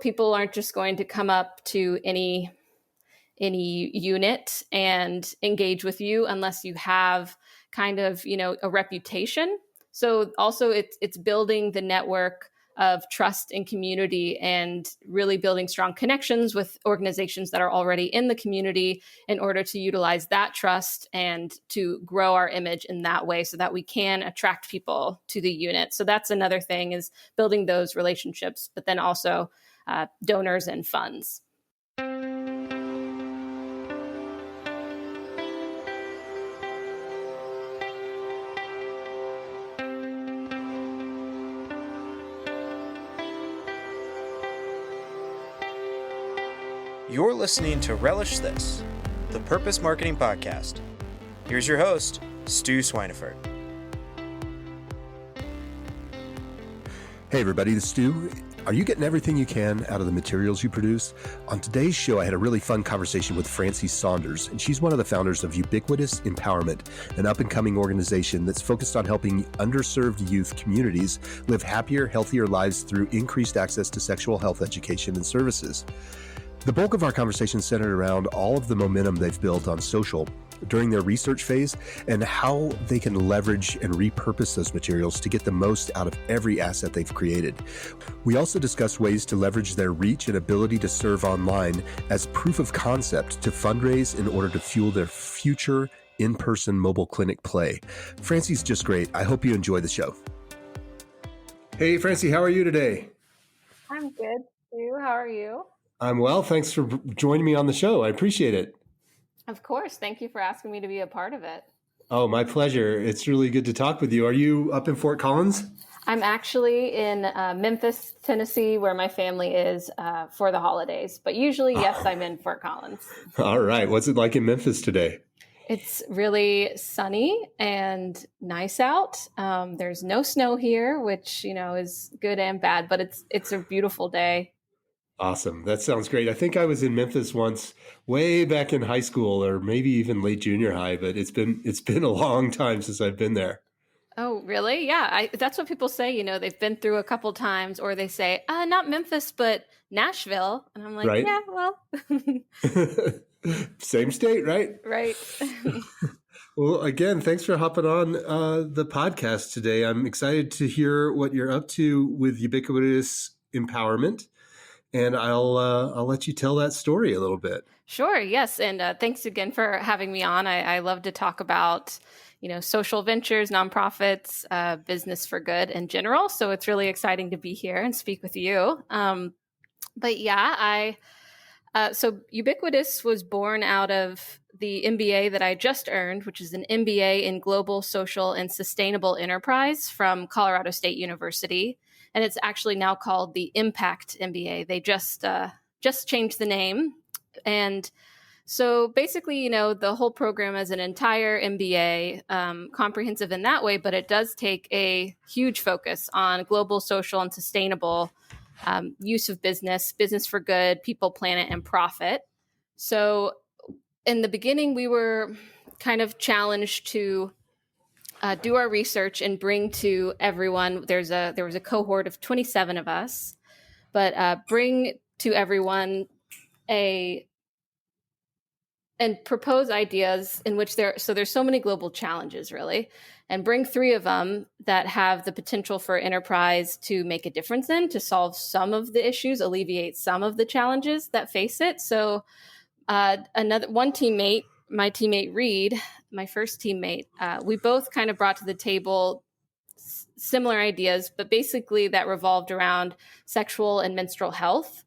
people aren't just going to come up to any unit and engage with you unless you have kind of, a reputation. So also it's building the network of trust and community and really building strong connections with organizations that are already in the community in order to utilize that trust and to grow our image in that way so that we can attract people to the unit. So that's another thing, is building those relationships, but then also donors and funds. You're listening to Relish This, the Purpose Marketing Podcast. Here's your host, Stu Swineford. Hey everybody, this is Stu. Are you getting everything you can out of the materials you produce? On today's show, I had a really fun conversation with Francie Saunders, and she's one of the founders of Ubiquitous Empowerment, an up-and-coming organization that's focused on helping underserved youth communities live happier, healthier lives through increased access to sexual health education and services. The bulk of our conversation centered around all of the momentum they've built on social during their research phase and how they can leverage and repurpose those materials to get the most out of every asset they've created. We also discussed ways to leverage their reach and ability to serve online as proof of concept to fundraise in order to fuel their future in-person mobile clinic play. Francie's just great. I hope you enjoy the show. Hey, Francie, how are you today? I'm good, Stu. How are you? I'm well. Thanks for joining me on the show. I appreciate it. Of course. Thank you for asking me to be a part of it. Oh, my pleasure. It's really good to talk with you. Are you up in Fort Collins? I'm actually in Memphis, Tennessee, where my family is for the holidays. But usually, yes, I'm in Fort Collins. All right. What's it like in Memphis today? It's really sunny and nice out. There's no snow here, which, is good and bad, but it's a beautiful day. Awesome. That sounds great. I think I was in Memphis once way back in high school or maybe even late junior high, but it's been a long time since I've been there. Oh, really? Yeah. That's what people say, they've been through a couple times, or they say, not Memphis, but Nashville. And I'm like, right? Yeah, well. Same state, right? Right. Well, again, thanks for hopping on the podcast today. I'm excited to hear what you're up to with Ubiquitous Empowerment. And I'll let you tell that story a little bit. Sure. Yes. And thanks again for having me on. I love to talk about, social ventures, nonprofits, business for good in general. So it's really exciting to be here and speak with you. But yeah, so Ubiquitous was born out of the MBA that I just earned, which is an MBA in Global, Social, and Sustainable Enterprise from Colorado State University. And it's actually now called the Impact MBA. They just changed the name. And so basically, the whole program is an entire MBA, comprehensive in that way, but it does take a huge focus on global, social, and sustainable use of business for good, people, planet, and profit. So in the beginning, we were kind of challenged to do our research and bring to everyone. There was a cohort of 27 of us, but bring to everyone and propose ideas in which there's so many global challenges, really, and bring 3 of them that have the potential for enterprise to make a difference to solve some of the issues, alleviate some of the challenges that face it. So one teammate, my teammate Reed, my first teammate, we both kind of brought to the table similar ideas, but basically that revolved around sexual and menstrual health.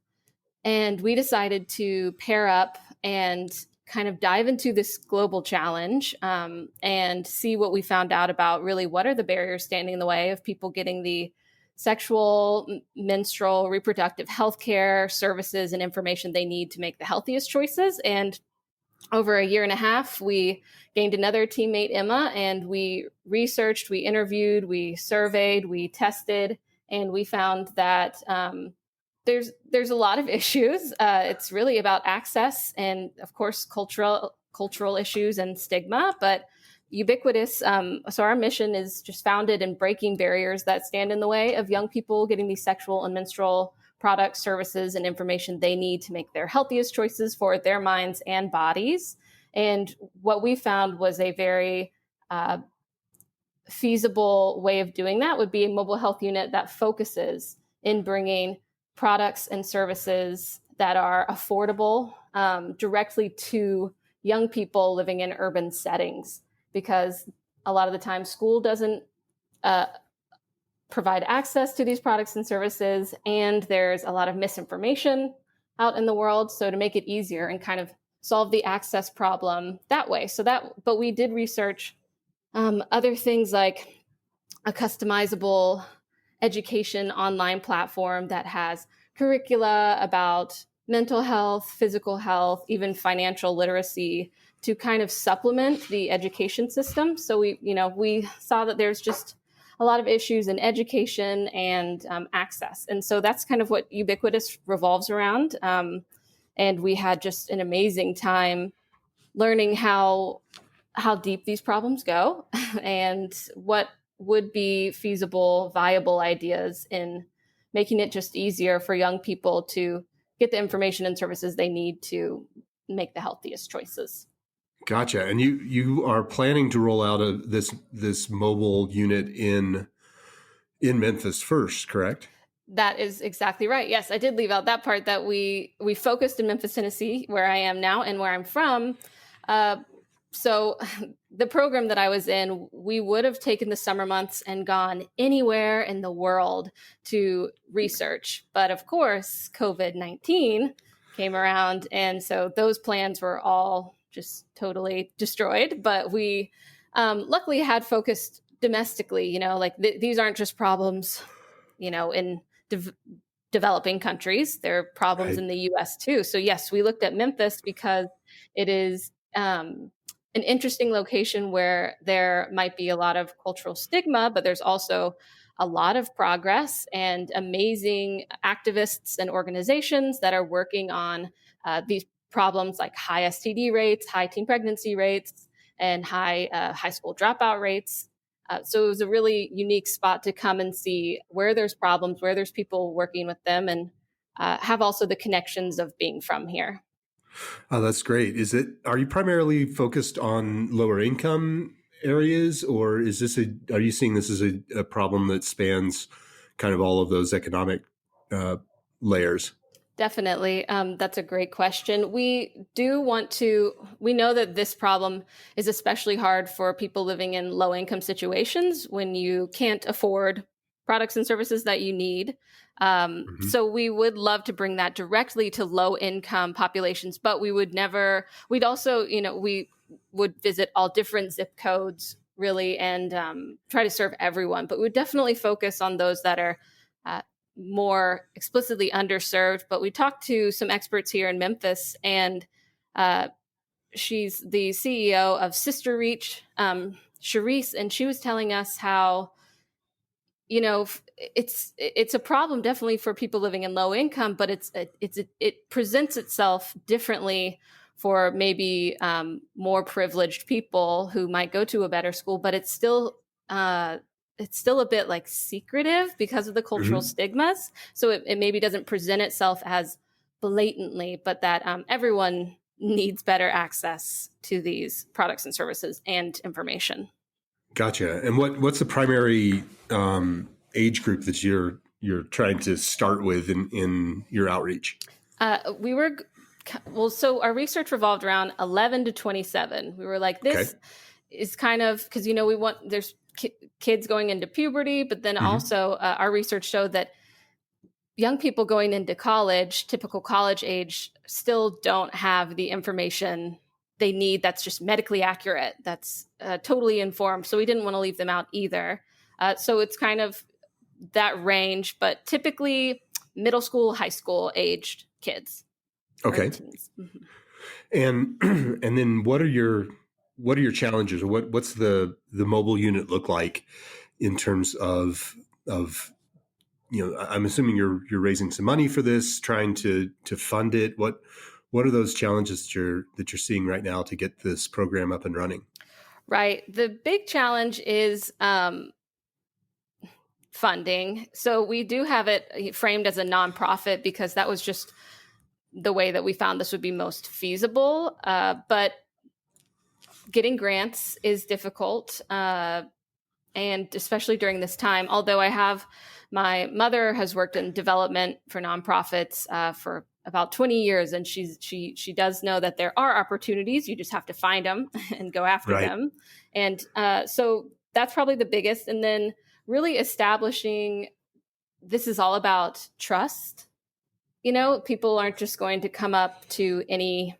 And we decided to pair up and kind of dive into this global challenge and see what we found out about really what are the barriers standing in the way of people getting the sexual, menstrual, reproductive healthcare services and information they need to make the healthiest choices. And over a year and a half, we gained another teammate, Emma, and we researched, we interviewed, we surveyed, we tested, and we found that there's a lot of issues. It's really about access and, of course, cultural issues and stigma, but Ubiquitous. So our mission is just founded in breaking barriers that stand in the way of young people getting these sexual and menstrual products, services, and information they need to make their healthiest choices for their minds and bodies. And what we found was a very feasible way of doing that would be a mobile health unit that focuses in bringing products and services that are affordable directly to young people living in urban settings, because a lot of the time school doesn't provide access to these products and services, and there's a lot of misinformation out in the world. So to make it easier and kind of solve the access problem that way. But we did research other things like a customizable education online platform that has curricula about mental health, physical health, even financial literacy to kind of supplement the education system. So we saw that there's just a lot of issues in education and access. And so that's kind of what Ubiquitous revolves around. And we had just an amazing time learning how deep these problems go and what would be feasible, viable ideas in making it just easier for young people to get the information and services they need to make the healthiest choices. Gotcha. And you are planning to roll out this mobile unit in Memphis first, correct? That is exactly right. Yes, I did leave out that part that we focused in Memphis, Tennessee, where I am now and where I'm from. So the program that I was in, we would have taken the summer months and gone anywhere in the world to research. But of course, COVID-19 came around. And so those plans were all just totally destroyed. But we luckily had focused domestically, these aren't just problems, in developing countries. There are problems in the US too. So yes, we looked at Memphis because it is an interesting location where there might be a lot of cultural stigma, but there's also a lot of progress and amazing activists and organizations that are working on these problems like high STD rates, high teen pregnancy rates, and high high school dropout rates. So it was a really unique spot to come and see where there's problems, where there's people working with them, and have also the connections of being from here. Oh, that's great. Are you primarily focused on lower income areas, or are you seeing this as a problem that spans kind of all of those economic layers? Definitely. That's a great question. We know that this problem is especially hard for people living in low income situations when you can't afford products and services that you need. So we would love to bring that directly to low income populations, but we would visit all different zip codes really and try to serve everyone. But we would definitely focus on those that are more explicitly underserved. But we talked to some experts here in Memphis, and she's the CEO of Sister Reach, Charisse, and she was telling us how, it's a problem definitely for people living in low income, but it presents itself differently for maybe more privileged people who might go to a better school, but it's still a bit like secretive because of the cultural stigmas. So it maybe doesn't present itself as blatantly, but that everyone needs better access to these products and services and information. Gotcha. And what's the primary age group that you're trying to start with in your outreach? So our research revolved around 11 to 27. We were like, this is kind of, because, there's kids going into puberty, but then also our research showed that young people going into college, typical college age, still don't have the information they need that's just medically accurate, that's totally informed. So we didn't want to leave them out either. So it's kind of that range, but typically middle school, high school aged kids. Okay. And then what are your challenges, or what's the mobile unit look like in terms of I'm assuming you're raising some money for this, trying to fund it. What are those challenges that you're seeing right now to get this program up and running? Right. The big challenge is funding. So we do have it framed as a nonprofit because that was just the way that we found this would be most feasible. But getting grants is difficult. And especially during this time, although my mother has worked in development for nonprofits for about 20 years, and she does know that there are opportunities. You just have to find them and go after them. And so that's probably the biggest. And then really establishing this is all about trust. People aren't just going to come up to any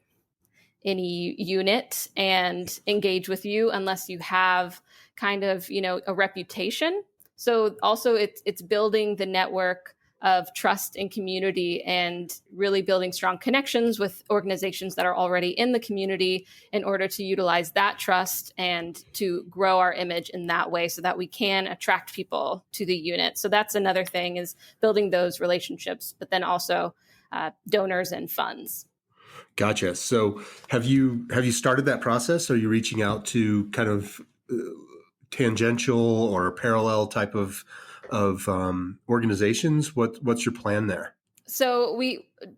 unit and engage with you unless you have kind of, a reputation. So also it's building the network of trust and community and really building strong connections with organizations that are already in the community in order to utilize that trust and to grow our image in that way so that we can attract people to the unit. So that's another thing, is building those relationships, but then also donors and funds. Gotcha. So have you started that process? Are you reaching out to kind of tangential or parallel type of organizations? What's your plan there? So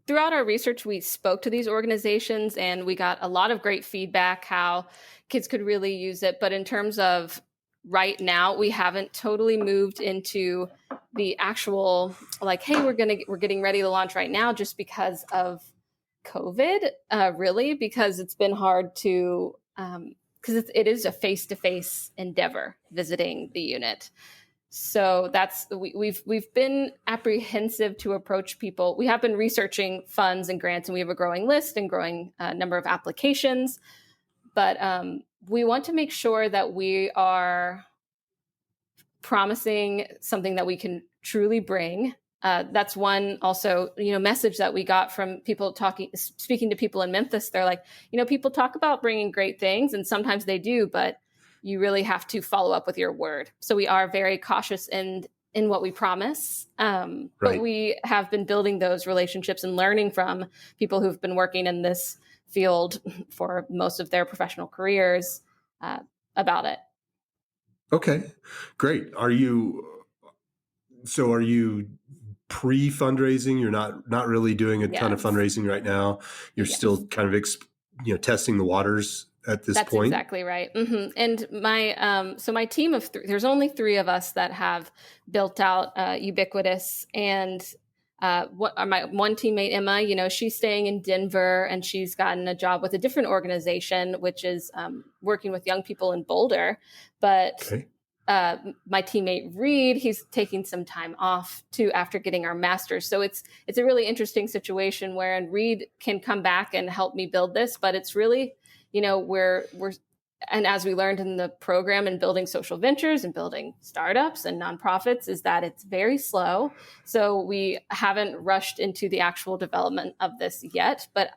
throughout our research, we spoke to these organizations and we got a lot of great feedback how kids could really use it. But in terms of right now, we haven't totally moved into the actual hey, we're getting ready to launch right now just because of COVID, really, because it's been hard to, because it is a face-to-face endeavor visiting the unit. So we've been apprehensive to approach people. We have been researching funds and grants, and we have a growing list and growing number of applications. But we want to make sure that we are promising something that we can truly bring. That's one also, message that we got from people speaking to people in Memphis. They're like, people talk about bringing great things, and sometimes they do, but you really have to follow up with your word. So we are very cautious in what we promise. But we have been building those relationships and learning from people who've been working in this field for most of their professional careers about it. Okay, great. Are you pre-fundraising? You're not really doing a ton of fundraising right now. You're still kind of testing the waters at this point. That's exactly right. Mm-hmm. And my team of there's only 3 of us that have built out Ubiquitous, and my one teammate, Emma, she's staying in Denver and she's gotten a job with a different organization, which is working with young people in Boulder. But my teammate Reed, he's taking some time off too after getting our master's. So it's a really interesting situation wherein Reed can come back and help me build this, but it's really, we're and as we learned in the program and building social ventures and building startups and nonprofits, is that it's very slow. So we haven't rushed into the actual development of this yet. But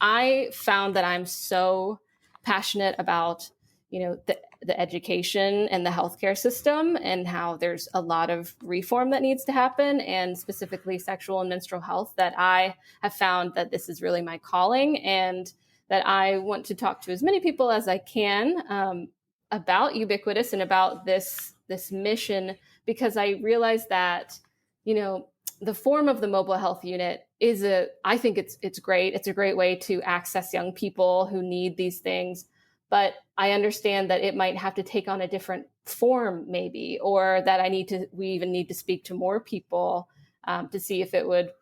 I found that I'm so passionate about, the education and the healthcare system and how there's a lot of reform that needs to happen, and specifically sexual and menstrual health, that I have found that this is really my calling, and that I want to talk to as many people as I can about Ubiquitous and about this mission, because I realize that, the form of the mobile health unit I think it's great. It's a great way to access young people who need these things. But I understand that it might have to take on a different form maybe, or that we even need to speak to more people to see if it would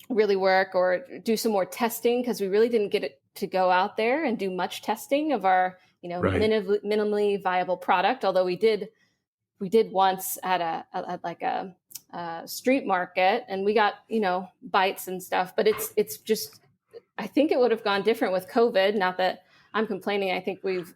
really work, or do some more testing, because we really didn't get it to go out there and do much testing of our, minimally viable product. Although we did once at a street market, and we got, bites and stuff, but it's just, I think it would have gone different with COVID. Not that I'm complaining. I think we've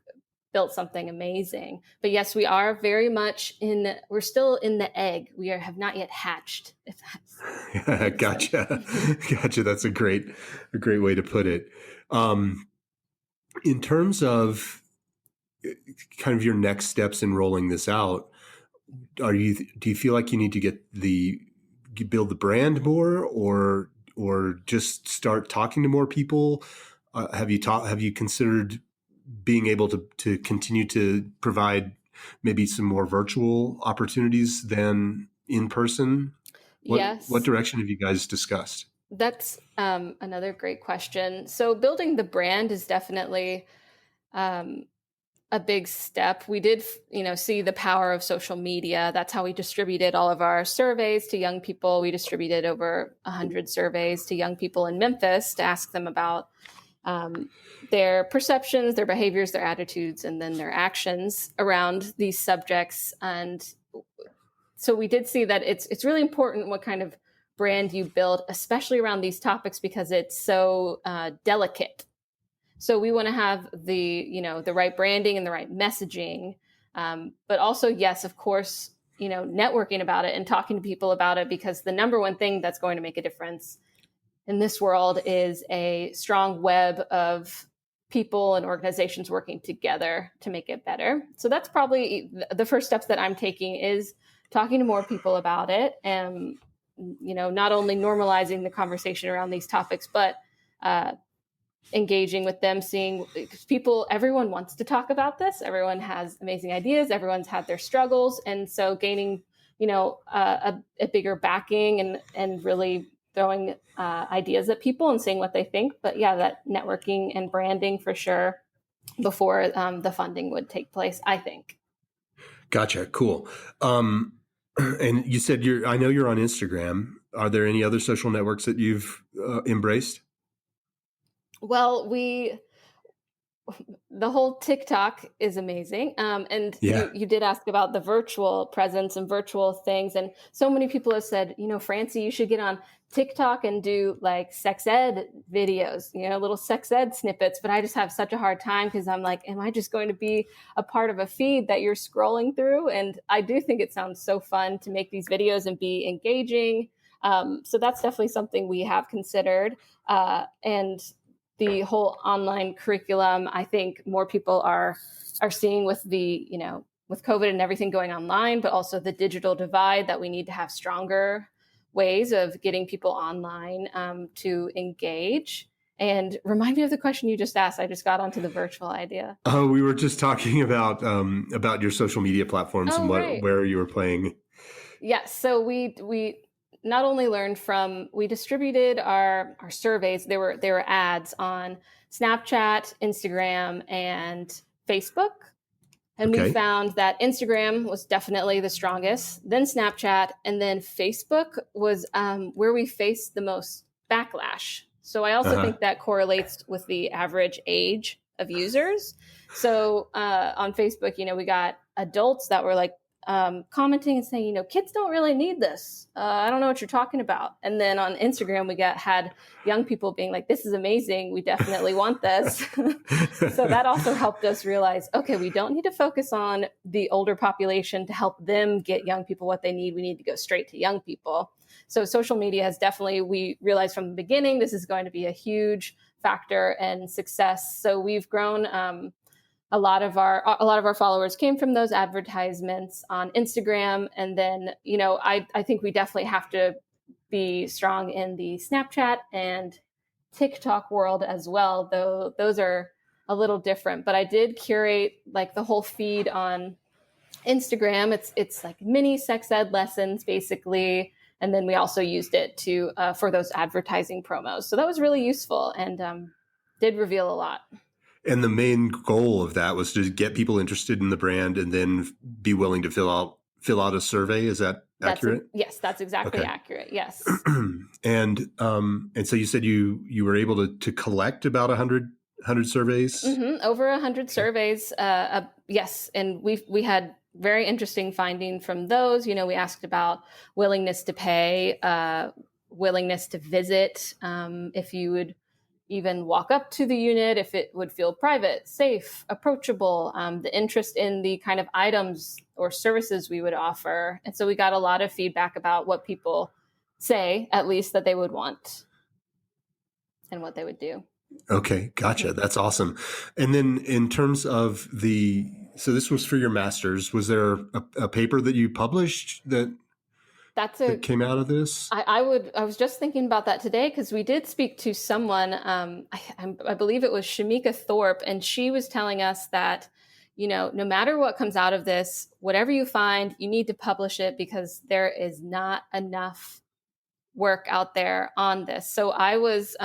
built something amazing. But yes, we are very much we're still in the egg. We have not yet hatched. If that's Gotcha. Gotcha. That's a great way to put it. In terms of kind of your next steps in rolling this out, do you feel like you need to build the brand more, or just start talking to more people? Have you considered being able to continue to provide maybe some more virtual opportunities than in person? Yes. What direction have you guys discussed? That's another great question. So building the brand is definitely a big step. We did, see the power of social media. That's how we distributed all of our surveys to young people. We distributed over 100 surveys to young people in Memphis to ask them about their perceptions, their behaviors, their attitudes, and then their actions around these subjects. And so we did see that it's really important what kind of brand you build, especially around these topics, because it's so delicate. So we want to have the right branding and the right messaging, but also, yes, of course, networking about it and talking to people about it, because the number one thing that's going to make a difference in this world is a strong web of people and organizations working together to make it better. So that's probably the first steps that I'm taking, is talking to more people about it, and not only normalizing the conversation around these topics, but engaging with them, seeing people, everyone wants to talk about this. Everyone has amazing ideas. Everyone's had their struggles. And so gaining, a bigger backing and really throwing ideas at people and seeing what they think. But yeah, that networking and branding for sure before the funding would take place, I think. Gotcha. Cool. And you said I know you're on Instagram. Are there any other social networks that you've embraced? Well, the whole TikTok is amazing. And yeah. you did ask about the virtual presence and virtual things. And so many people have said, Francie, you should get on TikTok and do like sex ed videos, little sex ed snippets. But I just have such a hard time, because I'm like, am I just going to be a part of a feed that you're scrolling through? And I do think it sounds so fun to make these videos and be engaging. So that's definitely something we have considered. And the whole online curriculum, I think more people are seeing with the, with COVID and everything going online, but also the digital divide, that we need to have stronger ways of getting people online to engage. And remind me of the question you just asked. I just got onto the virtual idea. Oh, we were just talking about your social media platforms and where you were playing. Yes. So we not only learned from, we distributed our surveys. There were ads on Snapchat, Instagram, and Facebook. And we found that Instagram was definitely the strongest, then Snapchat, and then Facebook was where we faced the most backlash. So I also think that correlates with the average age of users. So on Facebook, we got adults that were like, commenting and saying, kids don't really need this. I don't know what you're talking about. And then on Instagram, we had young people being like, this is amazing. We definitely want this. So that also helped us realize, okay, we don't need to focus on the older population to help them get young people what they need. We need to go straight to young people. So social media has definitely, we realized from the beginning, this is going to be a huge factor in success. So we've grown, a lot of our followers came from those advertisements on Instagram. And then, I think we definitely have to be strong in the Snapchat and TikTok world as well, though those are a little different. But I did curate like the whole feed on Instagram. It's like mini sex ed lessons, basically. And then we also used it to for those advertising promos. So that was really useful and did reveal a lot. And the main goal of that was to get people interested in the brand and then be willing to fill out a survey. Is that accurate? Yes, that's exactly accurate. Yes. And so you said you were able to collect about 100 surveys? Mm-hmm. Over 100 surveys. Yes. And we had very interesting finding from those. We asked about willingness to pay, willingness to visit, if you would even walk up to the unit, if it would feel private, safe, approachable, the interest in the kind of items or services we would offer. And so we got a lot of feedback about what people say, at least, that they would want and what they would do. Okay, gotcha. That's awesome. And then in terms of so this was for your master's, was there a paper that you published that came out of this? I was just thinking about that today, because we did speak to someone, I believe it was Shamika Thorpe, and she was telling us that, no matter what comes out of this, whatever you find, you need to publish it because there is not enough work out there on this. So I was,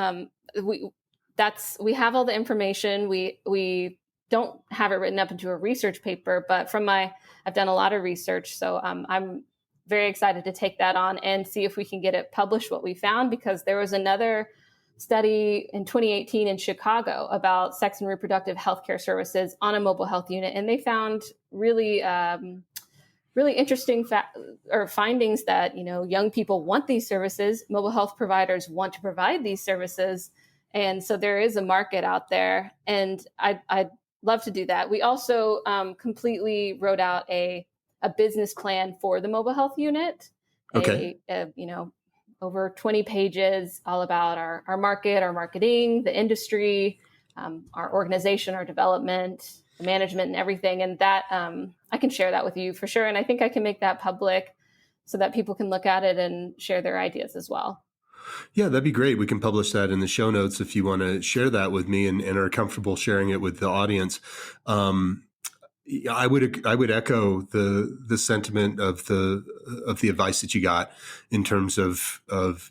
we have all the information. We don't have it written up into a research paper, but I've done a lot of research. So I'm very excited to take that on and see if we can get it published, what we found, because there was another study in 2018 in Chicago about sex and reproductive healthcare services on a mobile health unit. And they found really, really interesting findings that, young people want these services. Mobile health providers want to provide these services. And so there is a market out there. And I'd love to do that. We also completely wrote out a business plan for the mobile health unit. Okay. Over 20 pages, all about our market, our marketing, the industry, our organization, our development, the management, and everything. And that I can share that with you for sure. And I think I can make that public so that people can look at it and share their ideas as well. Yeah, that'd be great. We can publish that in the show notes if you want to share that with me and are comfortable sharing it with the audience. I would echo the sentiment of the advice that you got in terms of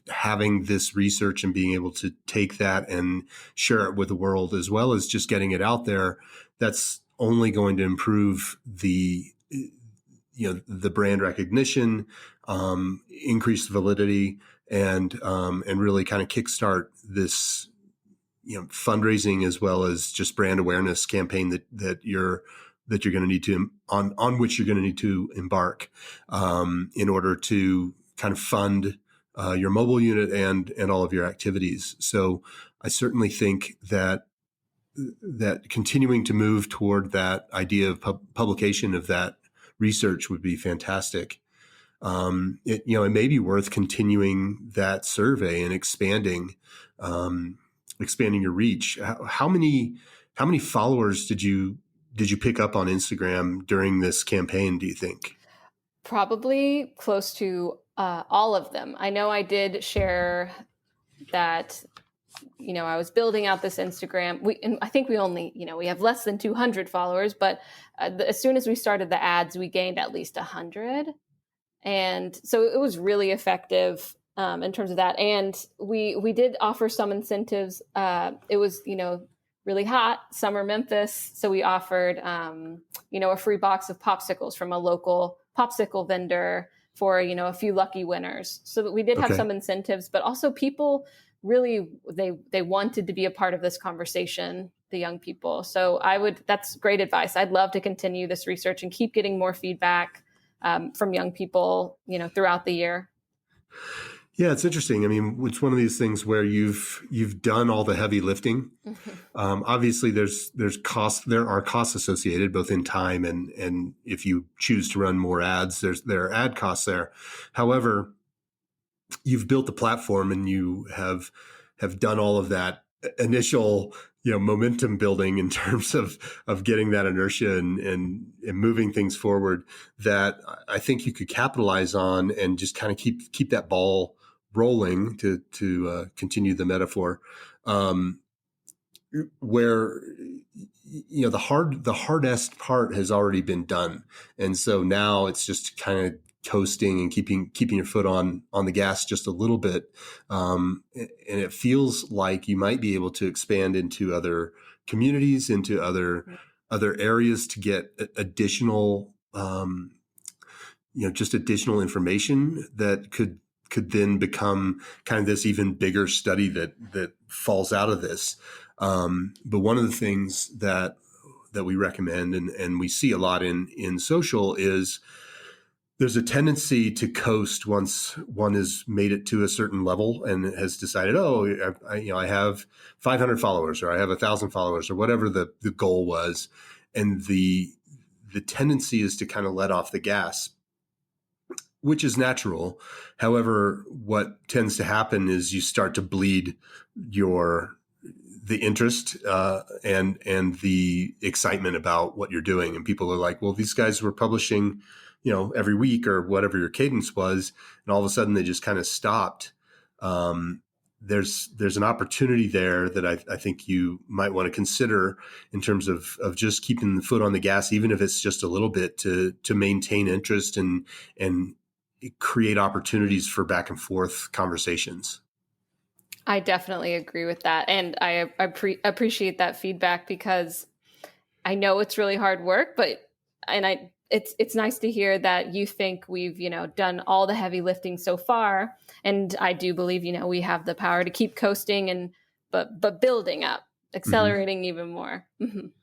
having this research and being able to take that and share it with the world, as well as just getting it out there. That's only going to improve the brand recognition, increase validity, and really kind of kickstart this fundraising as well as just brand awareness campaign that you're going to need to on which you're going to need to embark in order to kind of fund your mobile unit and all of your activities. So I certainly think that continuing to move toward that idea of publication of that research would be fantastic. It may be worth continuing that survey and expanding your reach. How many followers did you pick up on Instagram during this campaign, do you think? Probably close to all of them. I know I did share that, I was building out this Instagram. I think we only, we have less than 200 followers, but as soon as we started the ads, we gained at least 100. And so it was really effective in terms of that. And we did offer some incentives. It was, really hot summer Memphis. So we offered, a free box of popsicles from a local popsicle vendor for, a few lucky winners. So that we did have some incentives, but also people really, they wanted to be a part of this conversation, the young people. So that's great advice. I'd love to continue this research and keep getting more feedback from young people, throughout the year. Yeah, it's interesting. I mean, it's one of these things where you've done all the heavy lifting. Obviously, there are costs associated both in time and if you choose to run more ads, there are ad costs there. However, you've built the platform and you have done all of that initial momentum building in terms of getting that inertia and moving things forward that I think you could capitalize on and just kind of keep that ball rolling to continue the metaphor, where the hardest part has already been done, and so now it's just kind of coasting and keeping your foot on the gas just a little bit, and it feels like you might be able to expand into other communities, into other areas to get additional just additional information that could then become kind of this even bigger study that falls out of this. But one of the things that we recommend and we see a lot in social is there's a tendency to coast once one has made it to a certain level and has decided, I have 500 followers or I have 1,000 followers or whatever the goal was. And the tendency is to kind of let off the gas, which is natural. However, what tends to happen is you start to bleed the interest and the excitement about what you're doing. And people are like, well, these guys were publishing, every week or whatever your cadence was. And all of a sudden they just kind of stopped. there's an opportunity there that I think you might want to consider in terms of just keeping the foot on the gas, even if it's just a little bit, to maintain interest and create opportunities for back and forth conversations. I definitely agree with that. And I appreciate that feedback, because I know it's really hard work, it's nice to hear that you think we've, done all the heavy lifting so far. And I do believe, we have the power to keep coasting but building up, accelerating even more.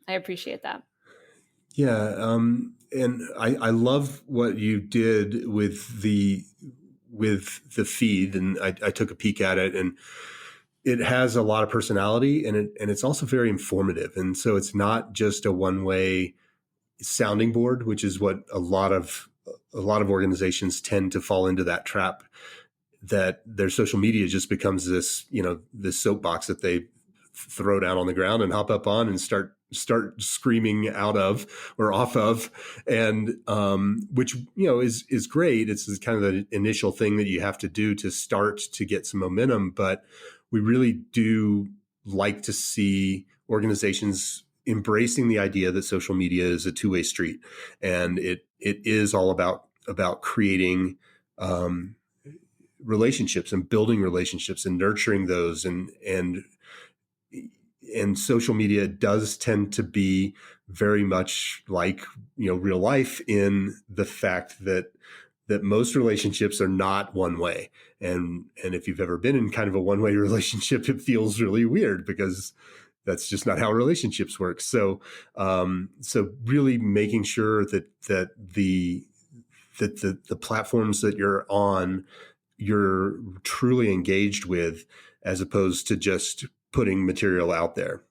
I appreciate that. Yeah. And I love what you did with the feed, and I took a peek at it, and it has a lot of personality, and it's also very informative. And so it's not just a one-way sounding board, which is what a lot of organizations tend to fall into that trap, that their social media just becomes this soapbox that they throw down on the ground and hop up on and start screaming out of or off of, and which is great. It's kind of the initial thing that you have to do to start to get some momentum, but we really do like to see organizations embracing the idea that social media is a two-way street, and it is all about creating relationships and building relationships and nurturing those, and social media does tend to be very much like real life, in the fact that most relationships are not one way, and if you've ever been in kind of a one-way relationship, it feels really weird, because that's just not how relationships work. So really making sure that the platforms that you're on, you're truly engaged with, as opposed to just putting material out there.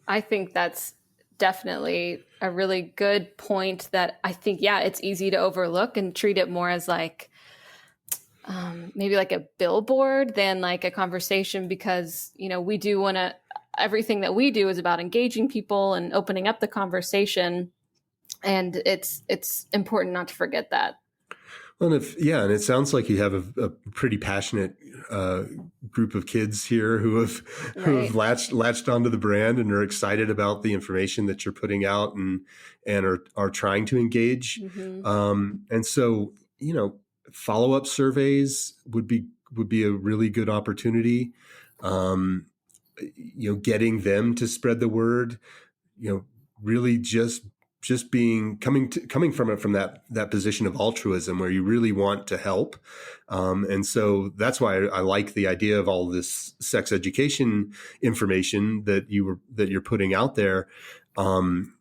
I think that's definitely a really good point, that I think, it's easy to overlook and treat it more as like maybe like a billboard than like a conversation, because, we do want to, everything that we do is about engaging people and opening up the conversation. And it's important not to forget that. Well, and it sounds like you have a pretty passionate group of kids here who have latched onto the brand and are excited about the information that you're putting out, and are trying to engage. And so, follow-up surveys would be a really good opportunity. Getting them to spread the word, really just coming from that position of altruism, where you really want to help. And so that's why I like the idea of all this sex education information that you're putting out there. And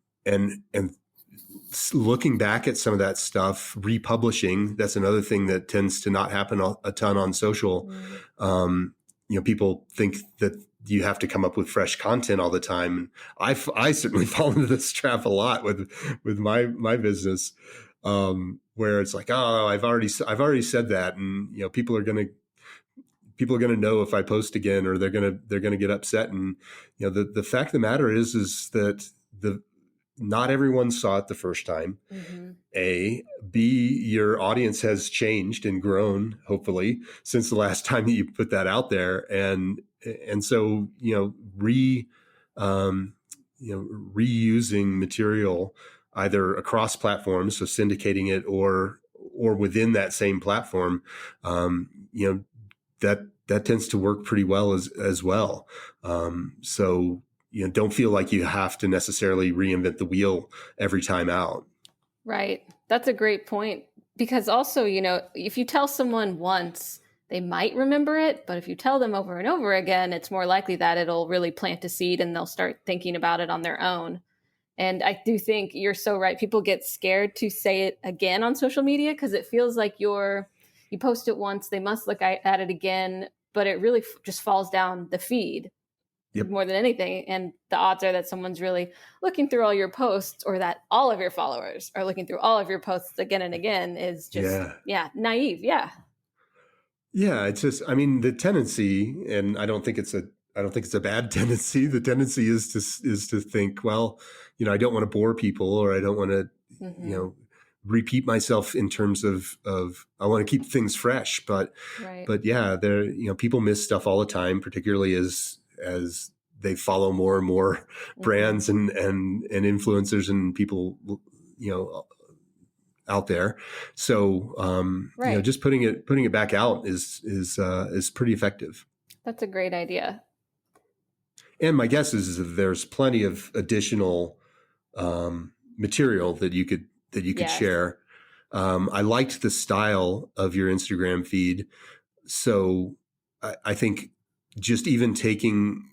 looking back at some of that stuff, republishing, that's another thing that tends to not happen a ton on social. People think that you have to come up with fresh content all the time. I certainly fall into this trap a lot with my business, where it's like, oh, I've already said that, and people are going to know if I post again, or they're going to get upset. And the fact of the matter is that not everyone saw it the first time. A, B, your audience has changed and grown, hopefully, since the last time that you put that out there. And so, reusing material either across platforms, so syndicating it, or within that same platform, that tends to work pretty well as well. So, don't feel like you have to necessarily reinvent the wheel every time out. Right. That's a great point, because also, if you tell someone once, they might remember it, but if you tell them over and over again, it's more likely that it'll really plant a seed and they'll start thinking about it on their own. And I do think you're so right. People get scared to say it again on social media, because it feels like you post it once, they must look at it again, but it really just falls down the feed. Yep. More than anything. And the odds are that someone's really looking through all your posts, or that all of your followers are looking through all of your posts again and again, is just, naive. Yeah. Yeah. It's just, the tendency, and I don't think it's a bad tendency. The tendency is to think, well, I don't want to bore people, or I don't want to, repeat myself in terms of I want to keep things fresh, but Right. yeah, there, people miss stuff all the time, particularly as they follow more and more brands and influencers and people, out there. So, Right. just putting it back out is pretty effective. That's a great idea. And my guess is that there's plenty of additional material that you could Yes. share. I liked the style of your Instagram feed. So I think just even taking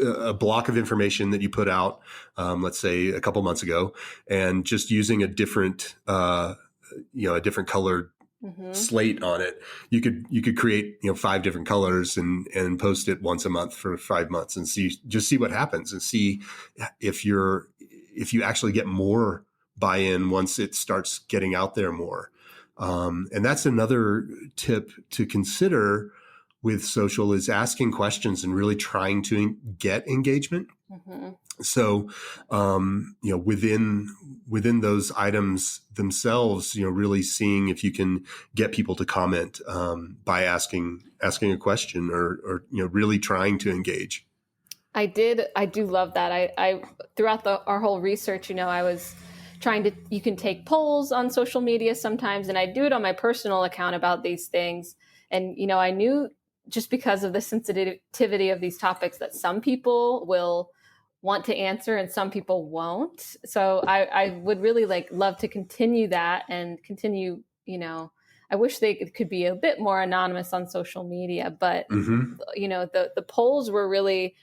a block of information that you put out, let's say a couple months ago, and just using a different, a different colored slate on it, you could create 5 different colors and post it once a month for 5 months and see what happens, and see if you actually get more buy-in once it starts getting out there more. And that's another tip to consider with social, is asking questions and really trying to get engagement. So, within those items themselves, really seeing if you can get people to comment by asking a question or really trying to engage. I do love that. I throughout our whole research, I was trying to, you can take polls on social media sometimes, and I do it on my personal account about these things. And, I knew, just because of the sensitivity of these topics, that some people will want to answer and some people won't. So I would really love to continue that and continue, I wish they could be a bit more anonymous on social media, but the polls were really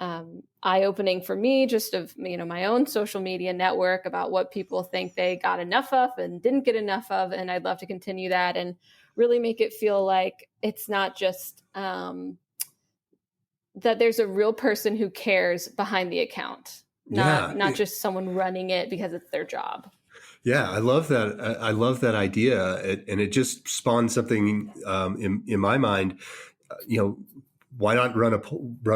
eye-opening for me, just of, my own social media network, about what people think they got enough of and didn't get enough of. And I'd love to continue that and really make it feel like it's not just that there's a real person who cares behind the account, not just someone running it because it's their job. Yeah, I love that. I love that idea, and it just spawned something in my mind. Why not run a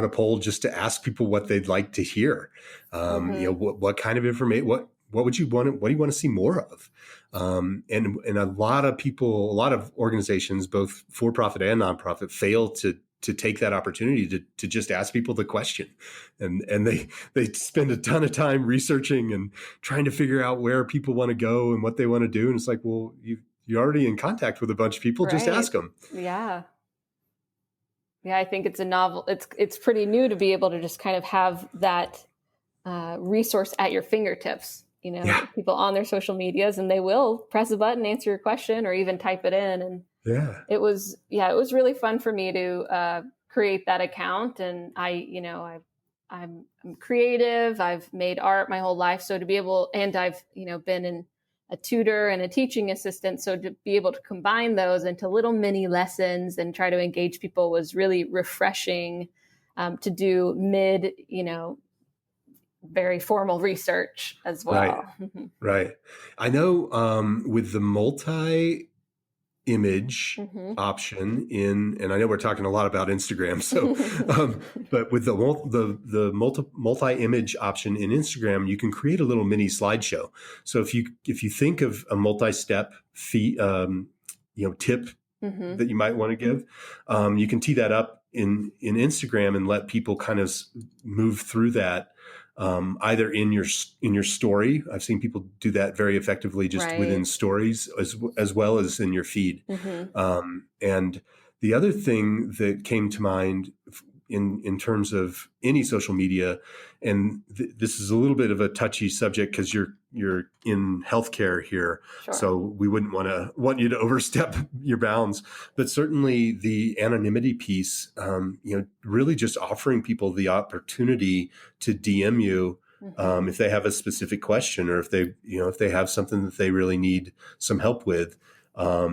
poll just to ask people what they'd like to hear? What kind of information? What would you want? What do you want to see more of? And a lot of people, a lot of organizations, both for-profit and nonprofit, fail to take that opportunity to just ask people the question, and they spend a ton of time researching and trying to figure out where people want to go and what they want to do. And it's like, well, you're already in contact with a bunch of people. Right. Just ask them. Yeah. Yeah, I think it's a novel. It's pretty new to be able to just kind of have that resource at your fingertips. People on their social medias, and they will press a button, answer your question, or even type it in. And it was really fun for me to create that account. And I'm creative. I've made art my whole life, so to be able, and I've been a tutor and a teaching assistant. So to be able to combine those into little mini lessons and try to engage people was really refreshing to do mid, very formal research as well. Right. Right. I know with the multi-image option and I know we're talking a lot about Instagram, so but with the multi-image option in Instagram, you can create a little mini slideshow. So if you think of a multi-step tip that you might want to give, you can tee that up in Instagram and let people kind of move through that. Either in your story. I've seen people do that very effectively just within stories as well as in your feed. And the other thing that came to mind in terms of any social media, and this is a little bit of a touchy subject because you're in healthcare here, sure. So we wouldn't want you to overstep your bounds. But certainly the anonymity piece, really just offering people the opportunity to DM you if they have a specific question, or if they have something that they really need some help with. There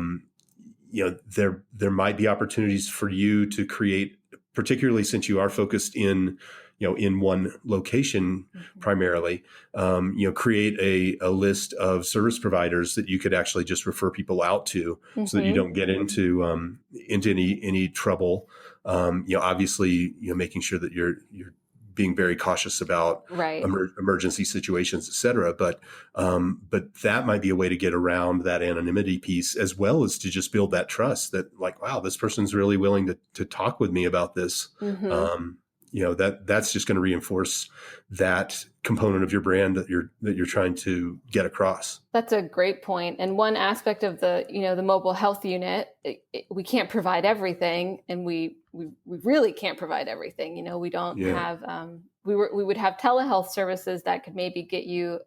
might be opportunities for you to create, particularly since you are focused in one location primarily, create a list of service providers that you could actually just refer people out to, so that you don't get into any trouble. Obviously, making sure that you're being very cautious about Right. emergency situations, et cetera. But that might be a way to get around that anonymity piece, as well as to just build that trust that, like, wow, this person's really willing to talk with me about this. Mm-hmm. That's just going to reinforce that component of your brand that you're trying to get across. That's a great point. And one aspect of the mobile health unit, we can't provide everything, and we really can't provide everything. We don't have. We would have telehealth services that could maybe get you,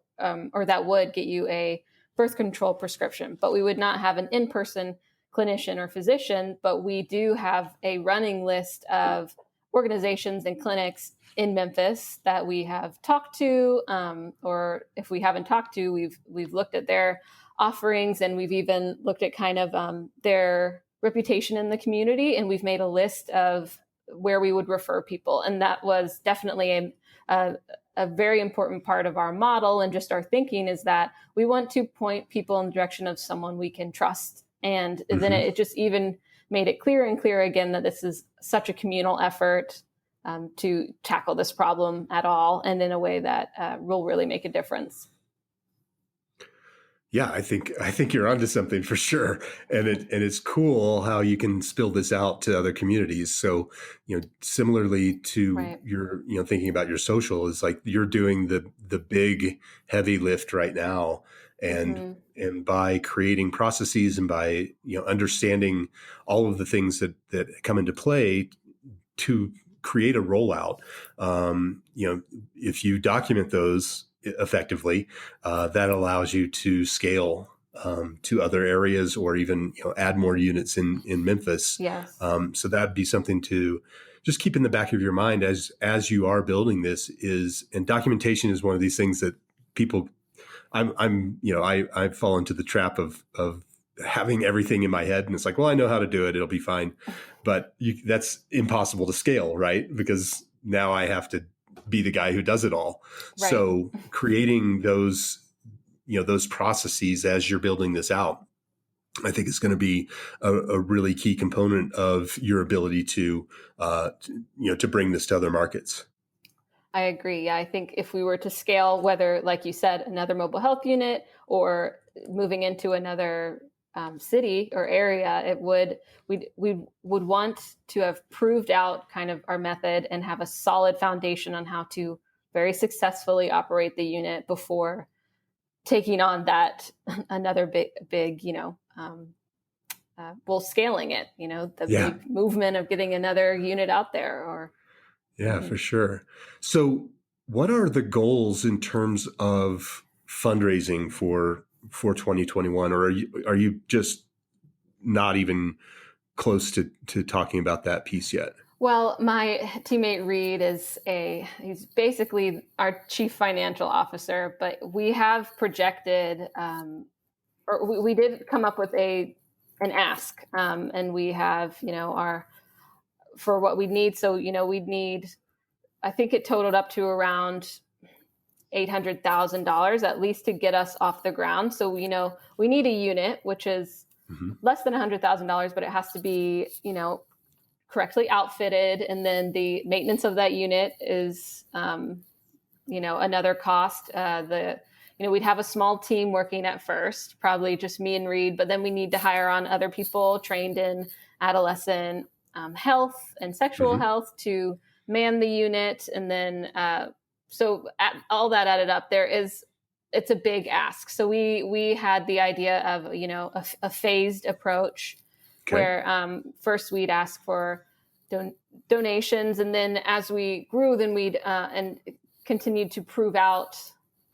or that would get you a birth control prescription, but we would not have an in-person clinician or physician. But we do have a running list of organizations and clinics in Memphis that we have talked to, or if we haven't talked to, we've looked at their offerings, and we've even looked at kind of their reputation in the community, and we've made a list of where we would refer people. And that was definitely a very important part of our model, and just our thinking is that we want to point people in the direction of someone we can trust. And then it just even made it clearer and clearer again that this is such a communal effort to tackle this problem at all, and in a way that will really make a difference. Yeah, I think you're onto something for sure, and it's cool how you can spill this out to other communities. So, similarly to your, thinking about your social, is like you're doing the big heavy lift right now, and by creating processes and by understanding all of the things that come into play to create a rollout, if you document those effectively, that allows you to scale to other areas, or even add more units in Memphis. Yes. So that'd be something to just keep in the back of your mind as you are building this. And documentation is one of these things that people, I fall into the trap of having everything in my head, and it's like, well, I know how to do it, it'll be fine. But that's impossible to scale, right? Because now I have to be the guy who does it all. Right. So creating those processes as you're building this out, I think is going to be a really key component of your ability to bring this to other markets. I agree. Yeah, I think if we were to scale, whether, like you said, another mobile health unit or moving into another city or area, we would want to have proved out kind of our method and have a solid foundation on how to very successfully operate the unit before taking on that another big scaling it, big movement of getting another unit out there. Or for sure. So what are the goals in terms of fundraising for 2021, or are you just not even close to talking about that piece yet? Well, my teammate Reed he's basically our chief financial officer, but we have projected, or we did come up with an ask, and we have, for what we need. So, we'd need, I think it totaled up to around $800,000 at least to get us off the ground. So, we need a unit, which is less than $100,000, but it has to be, correctly outfitted. And then the maintenance of that unit is, another cost. We'd have a small team working at first, probably just me and Reed, but then we need to hire on other people trained in adolescent health and sexual health to man the unit. And then, all that added up, it's a big ask. So we had the idea of, a phased approach. Okay. Where first we'd ask for donations, and then as we grew, then we'd and continued to prove out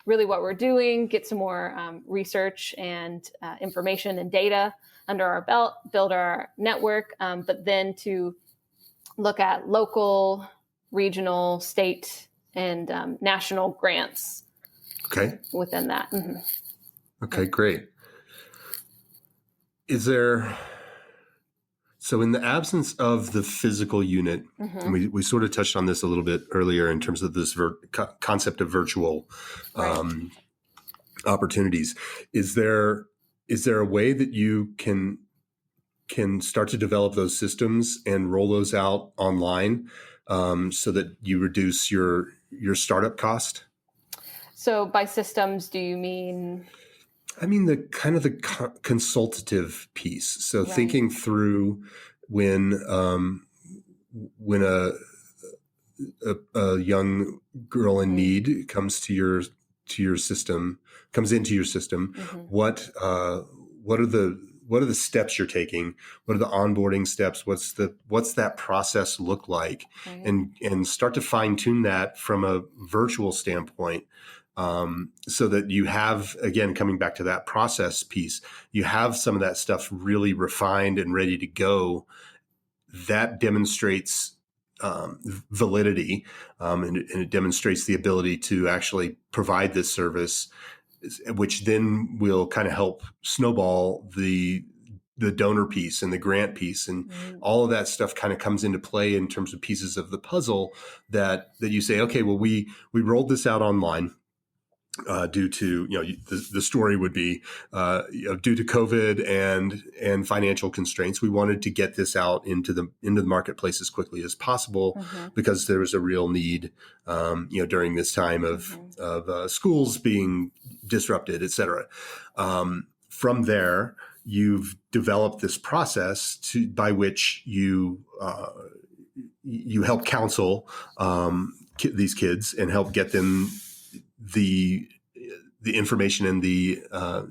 really what we're doing, get some more research and information and data under our belt, build our network, but then to look at local, regional, state, and national grants. Okay. Within that. Okay, great. So in the absence of the physical unit, and we sort of touched on this a little bit earlier in terms of this concept of virtual opportunities, is there a way that you can can start to develop those systems and roll those out online, so that you reduce your startup cost. So by systems, do you mean? I mean, the kind of the consultative piece. So Right. thinking through when a young girl in need comes to your system, comes into your system, what are the steps you're taking? What are the onboarding steps? What's that process look like? Right. And start to fine tune that from a virtual standpoint. So that you have, again, coming back to that process piece, you have some of that stuff really refined and ready to go. That demonstrates validity, and it demonstrates the ability to actually provide this service, which then will kind of help snowball the donor piece and the grant piece, and all of that stuff kind of comes into play in terms of pieces of the puzzle that you say, okay, well, we rolled this out online. Due to, the story would be due to COVID and financial constraints, we wanted to get this out into the marketplace as quickly as possible, because there was a real need, during this time of schools being disrupted, et cetera. From there, you've developed this process by which you help counsel these kids and help get them the information and the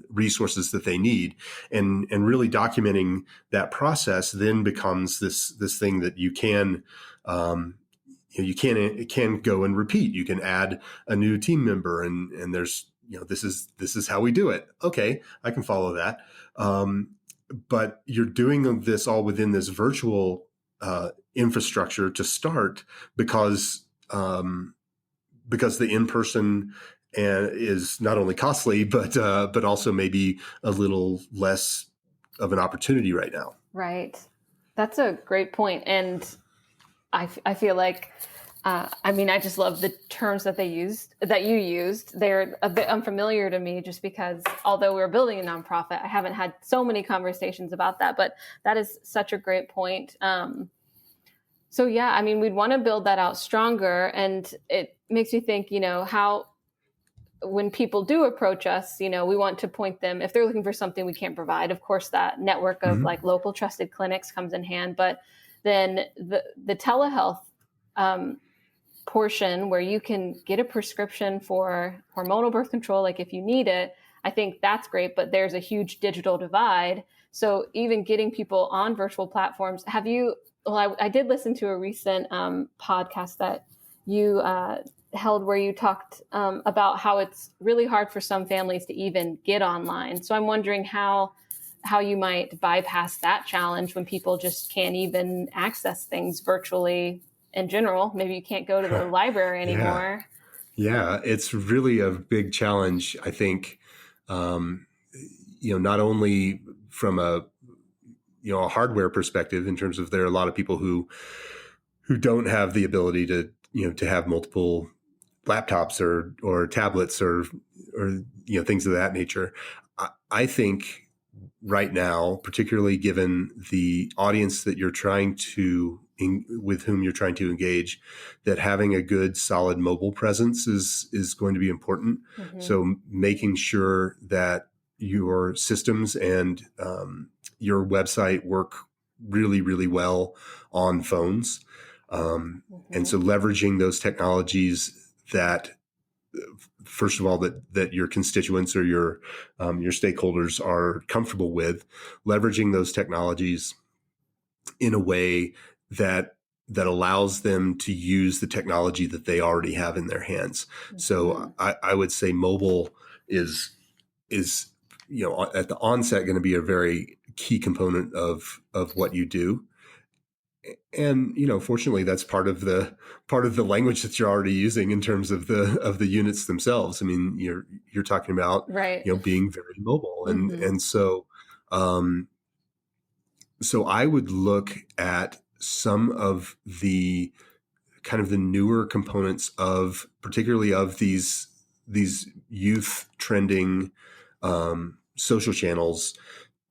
resources that they need, and really documenting that process then becomes this thing that you can go and repeat. You can add a new team member, and there's, this is how we do it. Okay, I can follow that. But you're doing this all within this virtual infrastructure to start, because the in-person is not only costly, but also maybe a little less of an opportunity right now. Right. That's a great point. And I feel like, I just love the terms that you used. They're a bit unfamiliar to me, just because although we're building a nonprofit, I haven't had so many conversations about that, but that is such a great point. So yeah, we'd want to build that out stronger. And it makes me think, how, when people do approach us, we want to point them, if they're looking for something we can't provide, of course, that network of like local trusted clinics comes in hand. But then the telehealth portion, where you can get a prescription for hormonal birth control, like if you need it, I think that's great. But there's a huge digital divide. So even getting people on virtual platforms, I did listen to a recent podcast that you held, where you talked about how it's really hard for some families to even get online. So I'm wondering how you might bypass that challenge when people just can't even access things virtually in general. Maybe you can't go to the library anymore. Yeah, it's really a big challenge, I think, not only from a hardware perspective, in terms of there are a lot of people who don't have the ability to have multiple laptops or tablets or things of that nature. I think right now, particularly given the audience that you're trying to with whom you're trying to engage, that having a good solid mobile presence is going to be important. So making sure that your systems and your website work really, really well on phones. And so leveraging those technologies that, first of all, that your constituents or your stakeholders are comfortable with, leveraging those technologies in a way that allows them to use the technology that they already have in their hands. So I would say mobile is at the onset going to be a very key component of what you do. And, fortunately, that's part of the language that you're already using in terms of the units themselves. You're talking about, right, being very mobile. And so I would look at some of the kind of the newer components particularly of these youth trending social channels,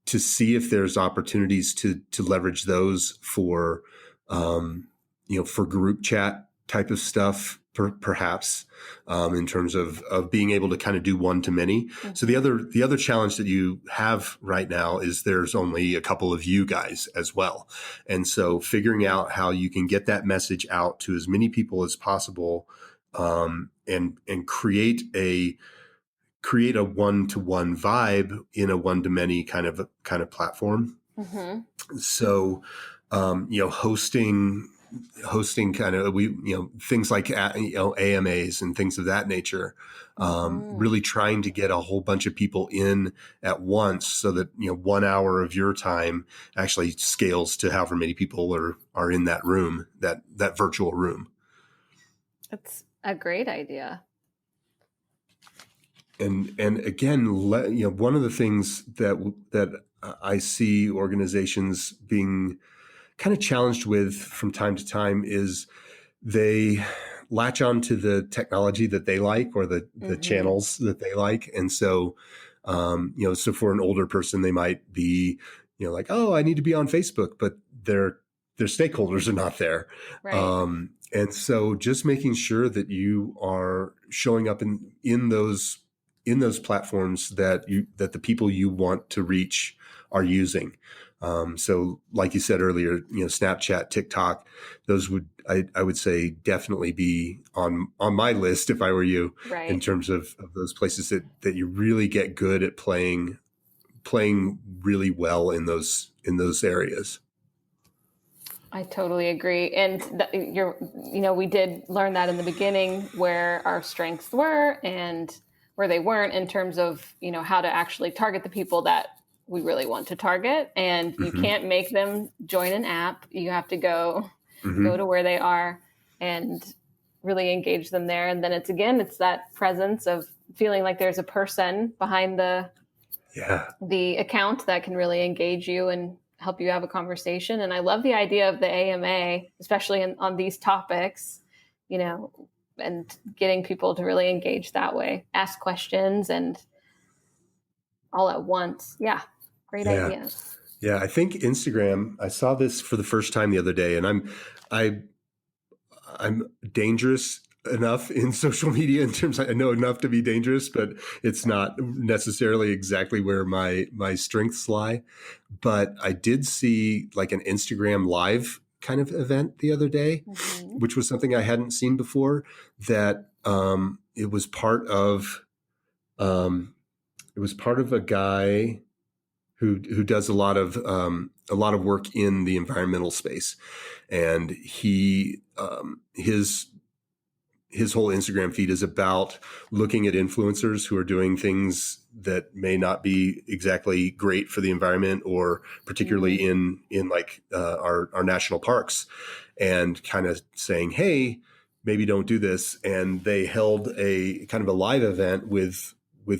to see if there's opportunities to leverage those for, for group chat type of stuff, perhaps, in terms of being able to kind of do one to many. Mm-hmm. So the other challenge that you have right now is there's only a couple of you guys as well. And so figuring out how you can get that message out to as many people as possible, and create a one-to-one vibe in a one-to-many kind of platform. Mm-hmm. So, hosting kind of, things like, AMAs and things of that nature, really trying to get a whole bunch of people in at once so that, 1 hour of your time actually scales to however many people are in that room, that virtual room. That's a great idea. And again, one of the things that I see organizations being kind of challenged with from time to time is they latch on to the technology that they like, or the mm-hmm. channels that they like. And so, so for an older person, they might be, like, oh, I need to be on Facebook, but their stakeholders are not there. Right. And so just making sure that you are showing up in those platforms that the people you want to reach are using. So like you said earlier, Snapchat, TikTok, those I would say definitely be on my list if I were you, right. in terms of those places that you really get good at playing really well in those areas. I totally agree. And we did learn that in the beginning, where our strengths were and where they weren't, in terms of, how to actually target the people that we really want to target. And you mm-hmm. can't make them join an app. You have to go to where they are and really engage them there. And then it's that presence of feeling like there's a person behind the account that can really engage you and help you have a conversation. And I love the idea of the AMA, especially on these topics, and getting people to really engage that way, ask questions and all at once. Yeah. Great idea. Yeah. I think Instagram, I saw this for the first time the other day, and I'm dangerous enough in social media in terms of, I know enough to be dangerous, but it's not necessarily exactly where my strengths lie. But I did see like an Instagram live kind of event the other day, mm-hmm. which was something I hadn't seen before, that it was part of a guy who does a lot of work in the environmental space. And he his whole Instagram feed is about looking at influencers who are doing things that may not be exactly great for the environment, or particularly in like our national parks, and kind of saying, hey, maybe don't do this. And they held a kind of a live event with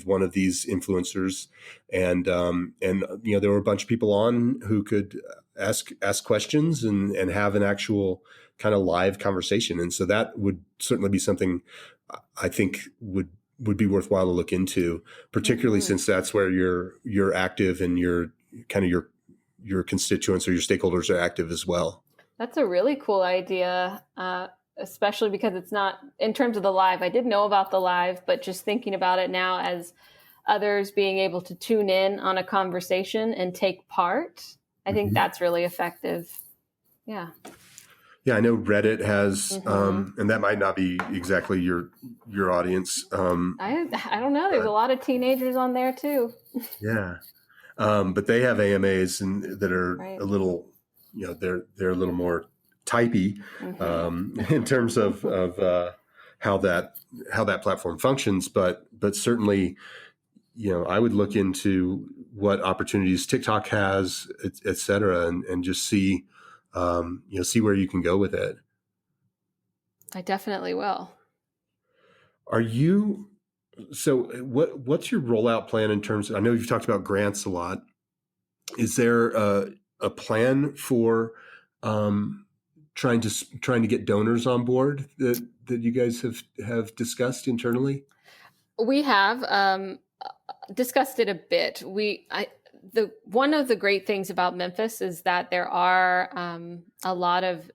one of these influencers, and there were a bunch of people on who could ask questions and have an actual kind of live conversation. And so that would certainly be something I think would be worthwhile to look into, particularly mm-hmm. since that's where you're active, and your constituents or your stakeholders are active as well. That's a really cool idea. Especially because it's not, in terms of the live, I did know about the live, but just thinking about it now as others being able to tune in on a conversation and take part, I think mm-hmm. that's really effective. Yeah. Yeah, I know Reddit has, mm-hmm. and that might not be exactly your audience. I don't know. There's a lot of teenagers on there too. Yeah. But they have AMAs that are right. a little, they're a little more typey, mm-hmm. In terms of how that platform functions, but certainly, I would look into what opportunities TikTok has, et cetera, and just see where you can go with it. I definitely will. So what's your rollout plan in terms of, I know you've talked about grants a lot. Is there a plan for trying to get donors on board that you guys have discussed internally? We have discussed it a bit. the one of the great things about Memphis is that there are a lot of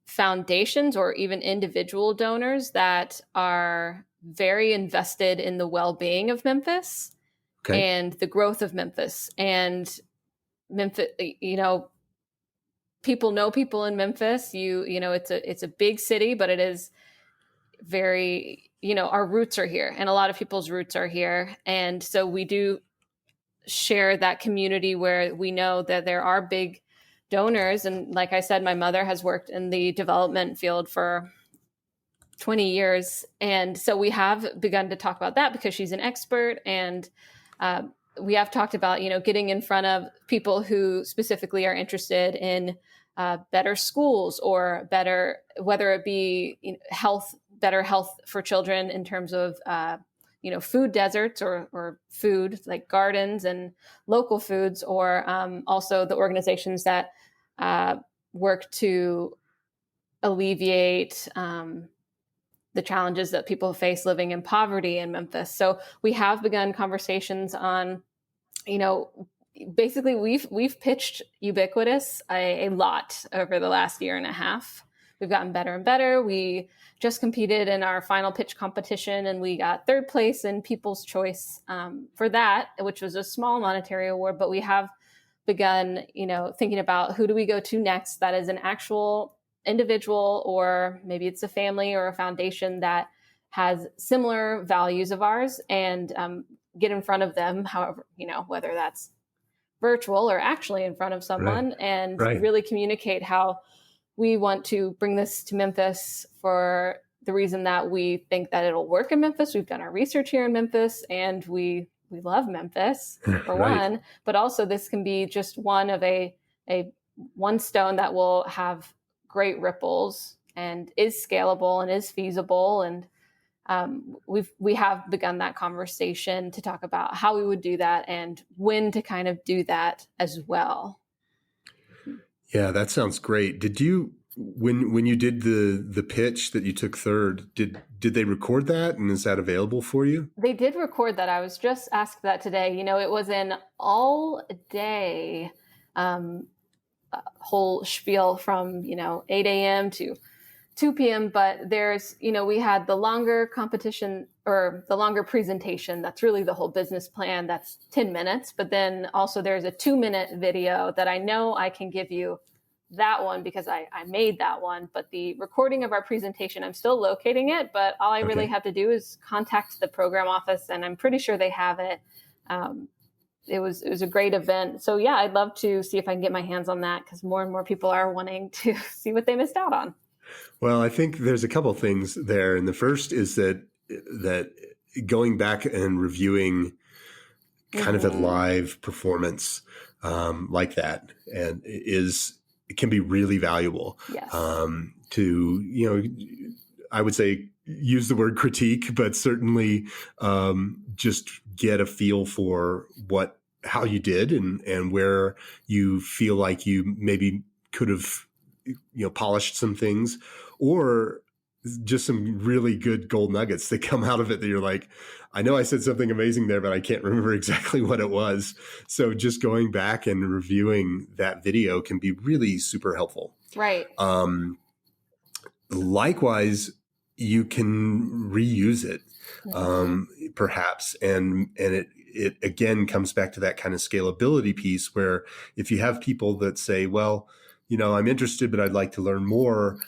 foundations or even individual donors that are very invested in the well-being of Memphis and the growth of Memphis. And Memphis, people know people in Memphis. It's a big city, but it is very, our roots are here, and a lot of people's roots are here. And so we do share that community where we know that there are big donors. And like I said, my mother has worked in the development field for 20 years. And so we have begun to talk about that because she's an expert. And we have talked about, getting in front of people who specifically are interested in better schools or better, whether it be better health for children in terms of, food deserts or food like gardens and local foods, or also the organizations that work to alleviate the challenges that people face living in poverty in Memphis. So we have begun conversations on, basically we've pitched Ubiquitous a lot over the last year and a half. We've gotten better and better. We just competed in our final pitch competition, and we got third place in People's Choice for that, which was a small monetary award. But we have begun, thinking about who do we go to next that is an actual individual, or maybe it's a family or a foundation that has similar values of ours, and get in front of them, however, whether that's virtual or actually in front of someone, and really communicate how we want to bring this to Memphis for the reason that we think that it'll work in Memphis. We've done our research here in Memphis, and we love Memphis for one, but also this can be just one of a one stone that will have great ripples and is scalable and is feasible. And we have begun that conversation to talk about how we would do that and when to kind of do that as well. Yeah, that sounds great. Did you, when you did the pitch that you took third, did they record that, and is that available for you? They did record that. I was just asked that today. It was an all day whole spiel from 8 a.m. to 2 p.m. But there's we had the longer competition or the longer presentation. That's really the whole business plan. That's 10 minutes. But then also there's a 2-minute video that I know I can give you that one because I made that one. But the recording of our presentation, I'm still locating it, but all I really have to do is contact the program office, and I'm pretty sure they have it. It was a great event. So yeah, I'd love to see if I can get my hands on that, because more and more people are wanting to see what they missed out on. Well, I think there's a couple of things there. And the first is that going back and reviewing kind of a live performance like that, and it can be really valuable. Yes. I would say use the word critique, but certainly just get a feel for how you did and where you feel like you maybe could have polished some things, or just some really good gold nuggets that come out of it that you're like, I know I said something amazing there, but I can't remember exactly what it was. So just going back and reviewing that video can be really super helpful. Right. Likewise, you can reuse it, perhaps. And it again comes back to that kind of scalability piece, where if you have people that say, well, I'm interested, but I'd like to learn more,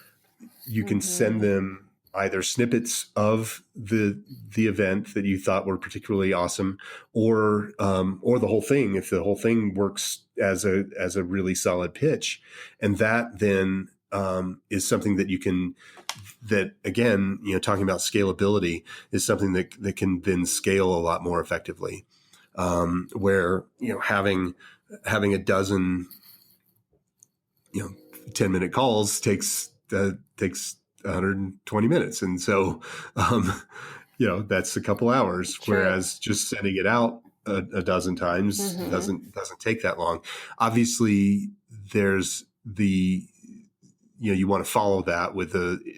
you can send them either snippets of the event that you thought were particularly awesome, or the whole thing, if the whole thing works as a really solid pitch. And that then is something that again, talking about scalability, is something that can then scale a lot more effectively. Where, having a dozen 10-minute calls takes 120 minutes. And so, that's a couple hours. True. Whereas just sending it out a dozen times doesn't take that long. Obviously there's you want to follow that with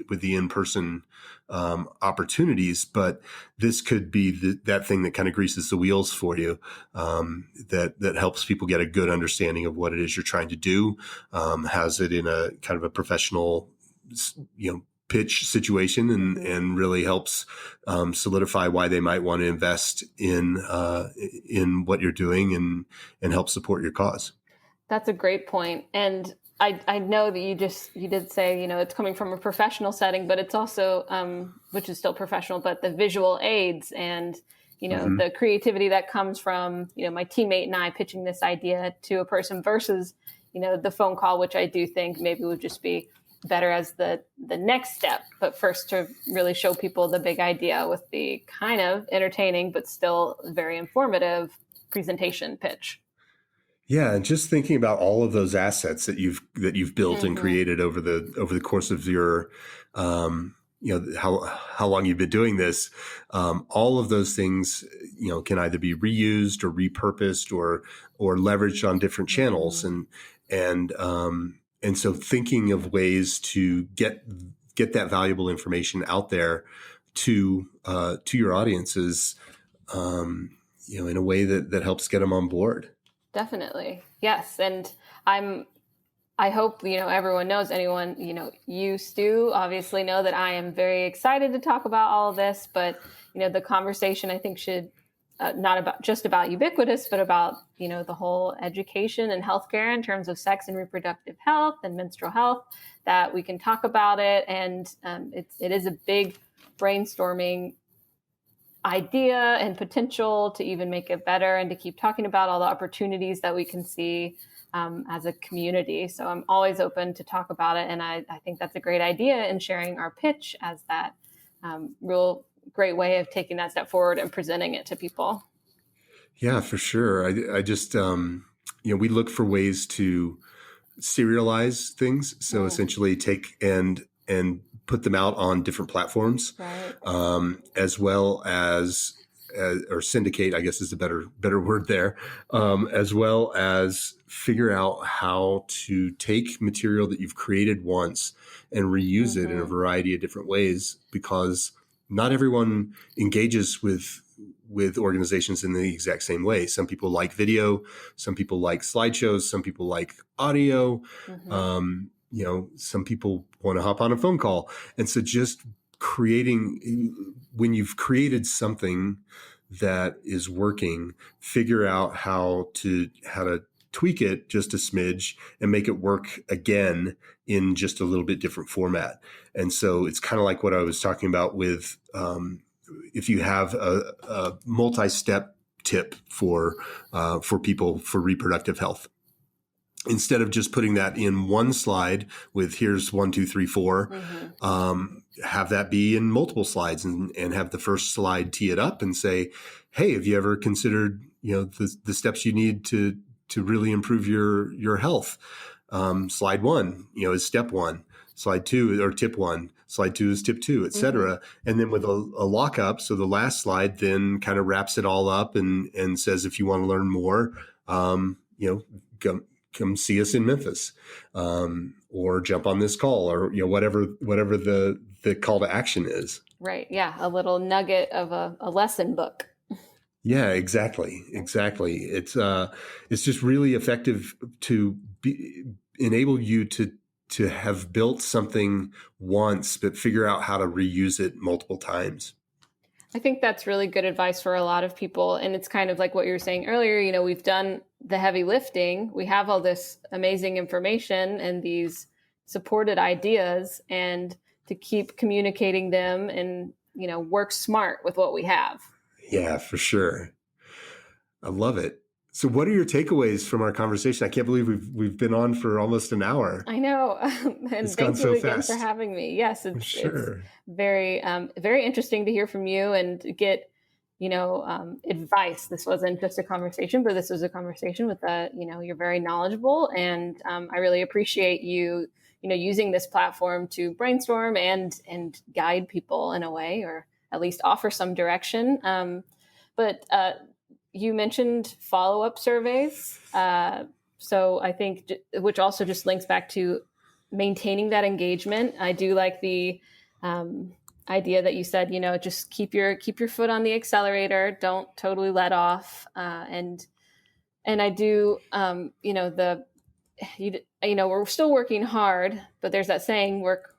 with the in-person opportunities, but this could be that thing that kind of greases the wheels for you, that helps people get a good understanding of what it is you're trying to do, has it in a kind of a professional, pitch situation, and really helps solidify why they might want to invest in what you're doing and help support your cause. That's a great point. And I know that you did say, it's coming from a professional setting, but it's also, which is still professional, but the visual aids and, the creativity that comes from, my teammate and I pitching this idea to a person versus, the phone call, which I do think maybe would just be better as the next step. But first to really show people the big idea with the kind of entertaining, but still very informative presentation pitch. Yeah, and just thinking about all of those assets that you've built and created over the course of your, how long you've been doing this, all of those things, can either be reused or repurposed or leveraged on different channels, and so thinking of ways to get that valuable information out there to your audiences, in a way that helps get them on board. Definitely. Yes. And I hope, everyone knows, anyone, you, Stu, obviously know that I am very excited to talk about all of this, but, the conversation I think should not just about Ubiquitous, but about, the whole education and healthcare in terms of sex and reproductive health and menstrual health, that we can talk about it. And it is a big brainstorming idea and potential to even make it better and to keep talking about all the opportunities that we can see as a community. So I'm always open to talk about it. And I think that's a great idea, and sharing our pitch as that real great way of taking that step forward and presenting it to people. Yeah, for sure. I just, we look for ways to serialize things. So essentially take and put them out on different platforms, right. As well as or syndicate, I guess is a better word there, as well as figure out how to take material that you've created once and reuse it in a variety of different ways, because not everyone engages with organizations in the exact same way. Some people like video, some people like slideshows, some people like audio. Some people want to hop on a phone call. And so just when you've created something that is working, figure out how to tweak it just a smidge and make it work again in just a little bit different format. And so it's kind of like what I was talking about with, if you have a multi-step tip for people for reproductive health. Instead of just putting that in one slide with here's 1, 2, 3, 4, have that be in multiple slides, and have the first slide tee it up and say, hey, have you ever considered, the steps you need to really improve your health? Slide 1, is step 1. Slide 2 or tip 1. Slide 2 is tip 2, et cetera. And then with a lockup, so the last slide then kind of wraps it all up and says, if you want to learn more, come see us in Memphis, or jump on this call, or whatever the call to action is. Right. Yeah, a little nugget of a lesson book. Yeah, exactly. It's just really effective to enable you to have built something once, but figure out how to reuse it multiple times. I think that's really good advice for a lot of people. And it's kind of like what you were saying earlier, we've done the heavy lifting. We have all this amazing information and these supported ideas, and to keep communicating them and, work smart with what we have. Yeah, for sure. I love it. So what are your takeaways from our conversation? I can't believe we've been on for almost an hour. I know. And thank you again for having me. Yes, it's very, very interesting to hear from you and get, advice. This wasn't just a conversation, but this was a conversation with you're very knowledgeable. And I really appreciate you, using this platform to brainstorm and guide people in a way, or at least offer some direction. But you mentioned follow-up surveys. So I think, which also just links back to maintaining that engagement. I do like the idea that you said, just keep your foot on the accelerator, don't totally let off. And I do, we're still working hard, but there's that saying, work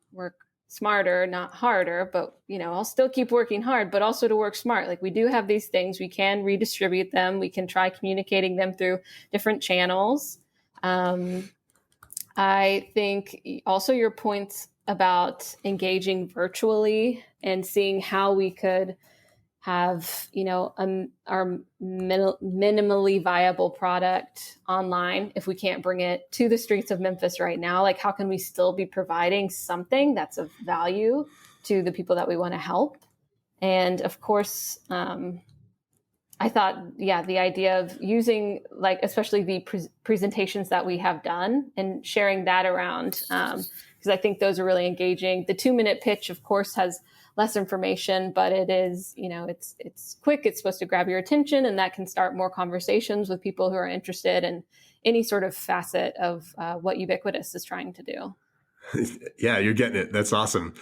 smarter, not harder. But, I'll still keep working hard, but also to work smart. Like, we do have these things, we can redistribute them. We can try communicating them through different channels. I think also your points about engaging virtually and seeing how we could have, our minimally viable product online if we can't bring it to the streets of Memphis right now. Like, how can we still be providing something that's of value to the people that we want to help? And of course, I thought, the idea of using, like, especially the presentations that we have done and sharing that around, because I think those are really engaging. The 2-minute pitch, of course, has less information, but it is, it's quick. It's supposed to grab your attention, and that can start more conversations with people who are interested in any sort of facet of what Ubiquitous is trying to do. Yeah, you're getting it. That's awesome.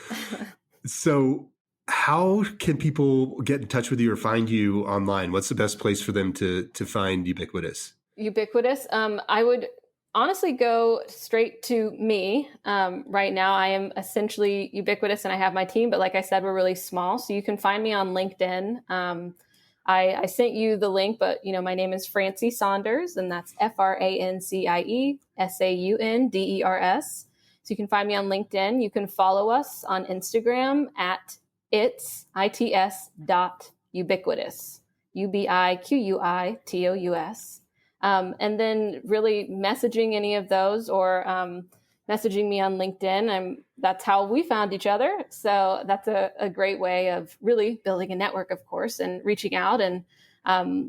So how can people get in touch with you or find you online? What's the best place for them to find Ubiquitous? Ubiquitous. I would honestly go straight to me. Right now, I am essentially Ubiquitous and I have my team, but like I said, we're really small. So you can find me on LinkedIn. I sent you the link, but my name is Francie Saunders, and that's FrancieSaunders. So you can find me on LinkedIn. You can follow us on Instagram at its.ubiquitous, UBIQUITOUS. And then really messaging any of those or messaging me on LinkedIn. That's how we found each other. So that's a great way of really building a network, of course, and reaching out. And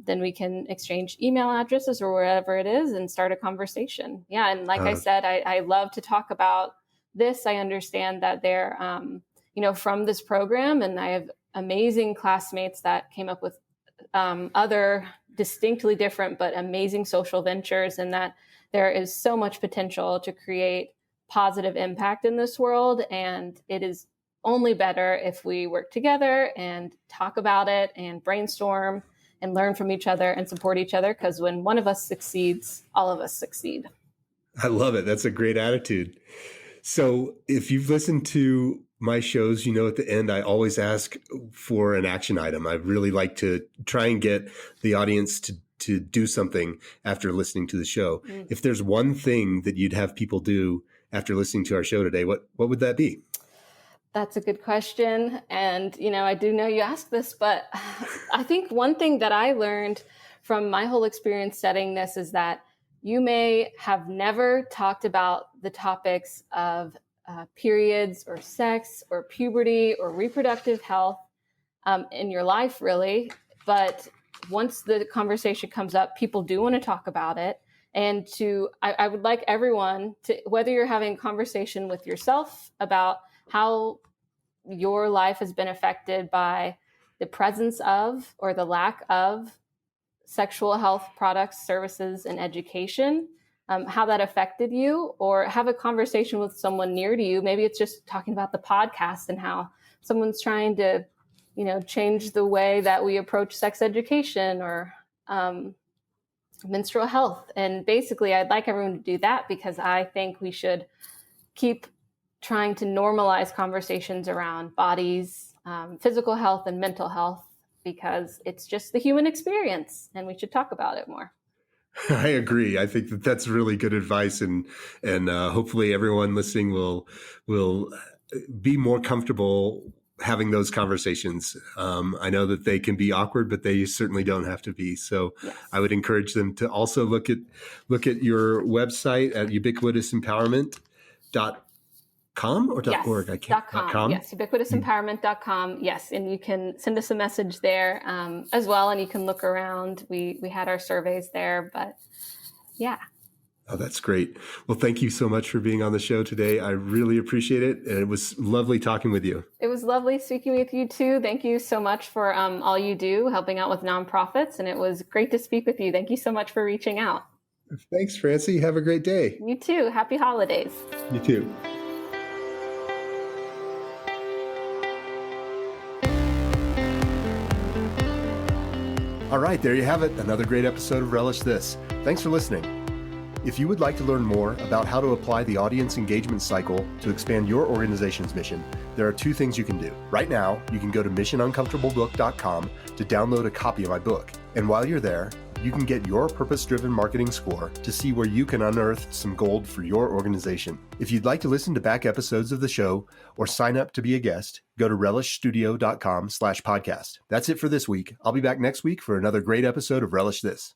then we can exchange email addresses or wherever it is and start a conversation. Yeah. And like I said, I love to talk about this. I understand that they're, from this program, and I have amazing classmates that came up with other distinctly different but amazing social ventures, and that there is so much potential to create positive impact in this world. And it is only better if we work together and talk about it and brainstorm and learn from each other and support each other, because when one of us succeeds, all of us succeed. I love it. That's a great attitude. So if you've listened to my shows, at the end, I always ask for an action item. I really like to try and get the audience to do something after listening to the show. Mm. If there's one thing that you'd have people do after listening to our show today, what would that be? That's a good question. And, I do know you asked this, but I think one thing that I learned from my whole experience studying this is that you may have never talked about the topics of periods or sex or puberty or reproductive health in your life, really. But once the conversation comes up, people do want to talk about it. And I would like everyone to, whether you're having a conversation with yourself about how your life has been affected by the presence of or the lack of sexual health products, services, and education, how that affected you, or have a conversation with someone near to you. Maybe it's just talking about the podcast and how someone's trying to, change the way that we approach sex education or menstrual health. And basically, I'd like everyone to do that, because I think we should keep trying to normalize conversations around bodies, physical health and mental health, because it's just the human experience and we should talk about it more. I agree. I think that's really good advice, and hopefully everyone listening will be more comfortable having those conversations. I know that they can be awkward, but they certainly don't have to be. So yes. I would encourage them to also look at your website at ubiquitousempowerment.com or yes, .org? I can't. .com. Yes, ubiquitousempowerment.com. Yes, and you can send us a message there as well, and you can look around. We had our surveys there, but yeah. Oh, that's great. Well, thank you so much for being on the show today. I really appreciate it, and it was lovely talking with you. It was lovely speaking with you too. Thank you so much for all you do, helping out with nonprofits, and it was great to speak with you. Thank you so much for reaching out. Thanks, Francie. Have a great day. You too. Happy holidays. You too. All right, there you have it. Another great episode of Relish This. Thanks for listening. If you would like to learn more about how to apply the audience engagement cycle to expand your organization's mission, there are two things you can do. Right now, you can go to missionuncomfortablebook.com to download a copy of my book. And while you're there, you can get your purpose-driven marketing score to see where you can unearth some gold for your organization. If you'd like to listen to back episodes of the show or sign up to be a guest, go to relishstudio.com/podcast. That's it for this week. I'll be back next week for another great episode of Relish This.